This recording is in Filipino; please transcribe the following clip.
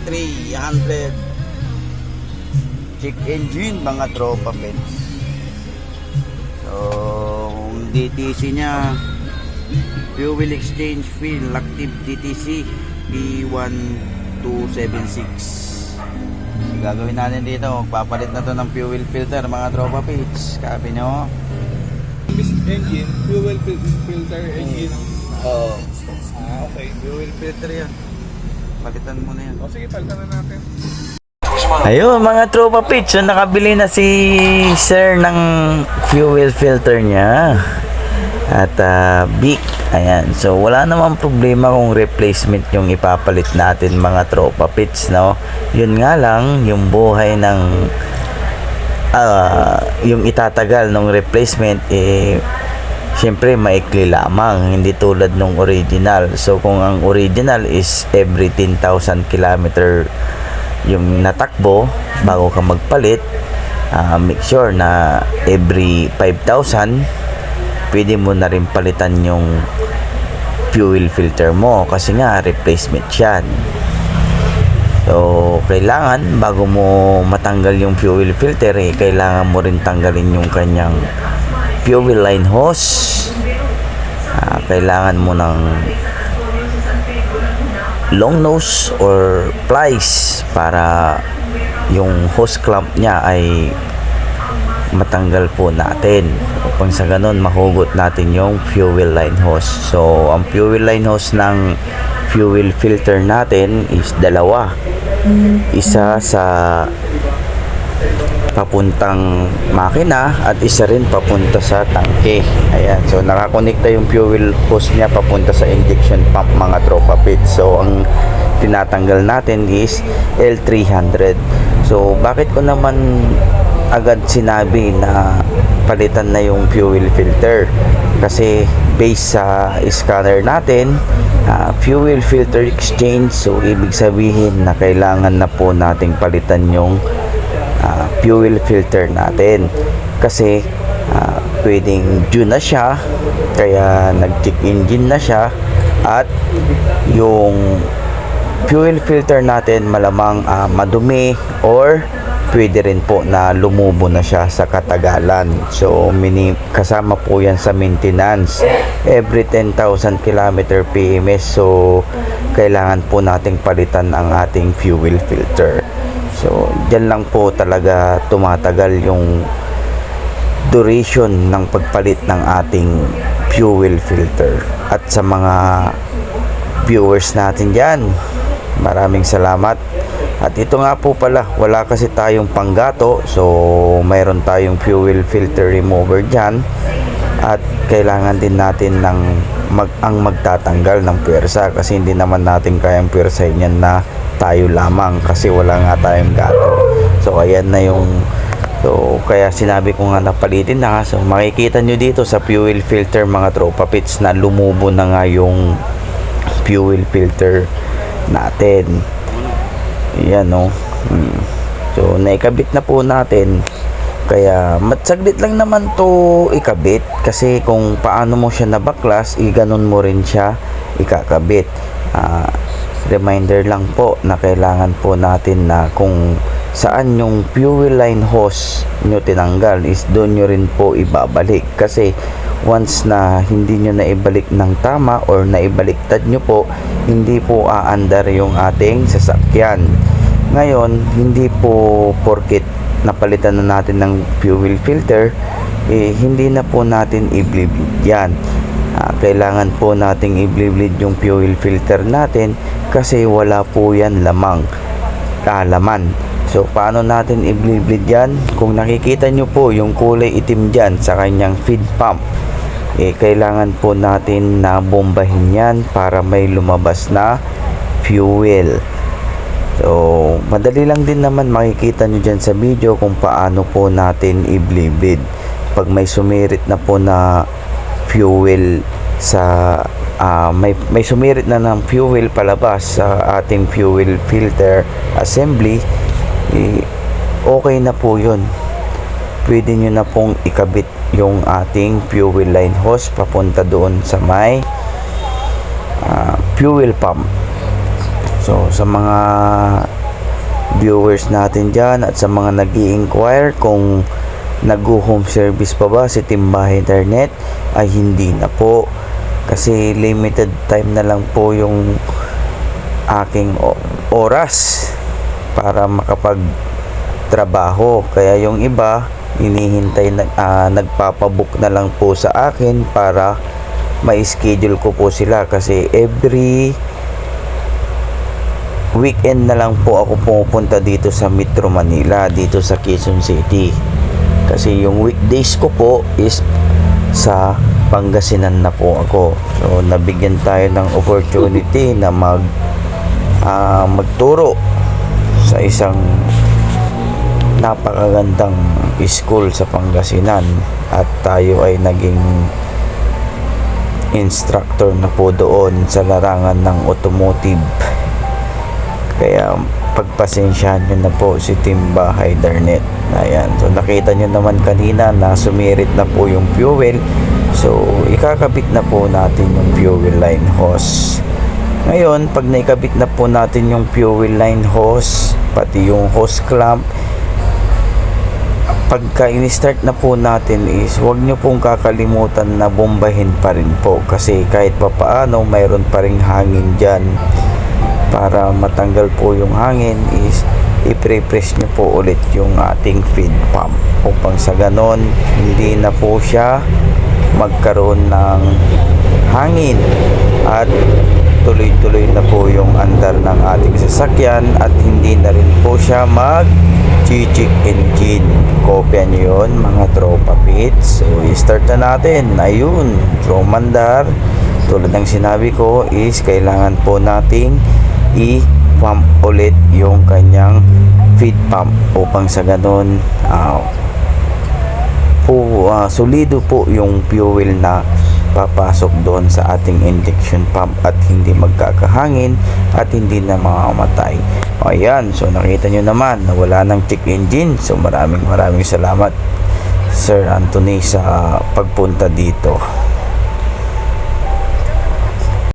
L300 check engine mga tropa pets. So ang DTC nya fuel exchange fuel active DTC P1276. So, gagawin natin dito, magpapalit na to ng fuel filter mga tropa pets. Copy nyo engine, fuel filter engine. Oo. Okay. Fuel filter yan, palitan mo na yan. O sige, palitan na natin. Ayun mga tropa pits, so nakabili na si sir ng fuel filter niya at Bic. Ayan, so wala namang problema kung replacement yung ipapalit natin mga tropa pits, no? Yun nga lang, yung buhay ng yung itatagal ng replacement syempre maikli lamang, hindi tulad nung original. So kung ang original is every 10,000 kilometer yung natakbo bago ka magpalit, make sure na every 5,000 pwede mo na rin palitan yung fuel filter mo kasi nga replacement yan. So kailangan bago mo matanggal yung fuel filter kailangan mo rin tanggalin yung kanyang fuel line hose. Kailangan mo ng long nose or plies para yung hose clamp niya ay matanggal po natin upang sa ganun mahugot natin yung fuel line hose. So ang fuel line hose ng fuel filter natin is dalawa, isa sa papuntang makina at isa rin papunta sa tangke. Ayan, so nakakonekta yung fuel hose niya papunta sa injection pump mga tropa pits. So ang tinatanggal natin is L300. So bakit ko naman agad sinabi na palitan na yung fuel filter? Kasi based sa scanner natin, fuel filter exchange, so ibig sabihin na kailangan na po nating palitan yung fuel filter natin kasi pwedeng due na siya kaya nag-check engine na siya at yung fuel filter natin malamang madumi or pwede rin po na lumubo na siya sa katagalan. So kasama po yan sa maintenance every 10,000 km PMS. So kailangan po nating palitan ang ating fuel filter. So, dyan lang po talaga tumatagal yung duration ng pagpalit ng ating fuel filter. At sa mga viewers natin dyan, maraming salamat. At ito nga po pala, wala kasi tayong panggato. So, mayroon tayong fuel filter remover dyan. At kailangan din natin ng magtatanggal ng pwersa kasi hindi naman natin kayang pwersahin yan na tayo lamang kasi wala nga tayong gato. So ayan na yung, so kaya sinabi ko nga napalitin na. So makikita nyo dito sa fuel filter mga tropa pits na lumubo na nga yung fuel filter natin. Ayan no. So naikabit na po natin. Kaya matsaglit lang naman to ikabit kasi kung paano mo siya nabaklas, ganon mo rin siya ikakabit. Reminder lang po na kailangan po natin na kung saan yung fuel line hose nyo tinanggal is doon nyo rin po ibabalik kasi once na hindi nyo na ibalik ng tama or naibaliktad nyo po, hindi po aandar yung ating sasakyan. Ngayon, hindi po porket napalitan na natin ng fuel filter hindi na po natin i-bleed yan. Kailangan po nating i-bleed yung fuel filter natin kasi wala po yan laman. So paano natin i-bleed yan? Kung nakikita nyo po yung kulay itim dyan sa kanyang feed pump, kailangan po natin na bombahin yan para may lumabas na fuel. So madali lang din naman, makikita nyo dyan sa video kung paano po natin i-bleed. Pag may sumirit na po na fuel sa may sumirit na ng fuel palabas sa ating fuel filter assembly, okay na po yun. Pwede nyo na pong ikabit yung ating fuel line hose papunta doon sa may fuel pump. So sa mga viewers natin dyan at sa mga nag-i-inquire kung nag-home service pa ba si Timbahay Internet, ay hindi na po, kasi limited time na lang po yung aking oras para makapagtrabaho. Kaya yung iba hinihintay na, nagpapabook na lang po sa akin para ma-schedule ko po sila, kasi every weekend na lang po ako pumupunta dito sa Metro Manila, dito sa Quezon City, kasi yung weekdays ko po is sa Pangasinan na po ako. So nabigyan tayo ng opportunity na magturo sa isang napakagandang school sa Pangasinan, at tayo ay naging instructor na po doon sa larangan ng automotive. Kaya pagpasensyahan nyo na po si Timbahay Internet. Ayan, so nakita nyo naman kanina na sumirit na po yung fuel, so ikakabit na po natin yung fuel line hose. Ngayon, pag naikabit na po natin yung fuel line hose, pati yung hose clamp, pagka in-start na po natin is huwag nyo pong kakalimutan na bombahin pa rin po, kasi kahit papaano mayroon pa ring hangin dyan. Para matanggal po yung hangin is i-press nyo po ulit yung ating feed pump, upang sa ganon hindi na po siya magkaroon ng hangin at tuloy-tuloy na po yung andar ng ating sasakyan, at hindi na rin po siya mag-check engine. Kopya nyo yun mga tropa pits. So i-start na natin. Ayun, so mandar, tulad ng sinabi ko is kailangan po nating i-pump ulit yung kanyang feed pump, upang sa ganon solido po yung fuel na papasok doon sa ating injection pump, at hindi magkakahangin at hindi na mamamatay. Ayan, so nakita nyo naman na wala ng check engine. So maraming salamat Sir Anthony sa pagpunta dito.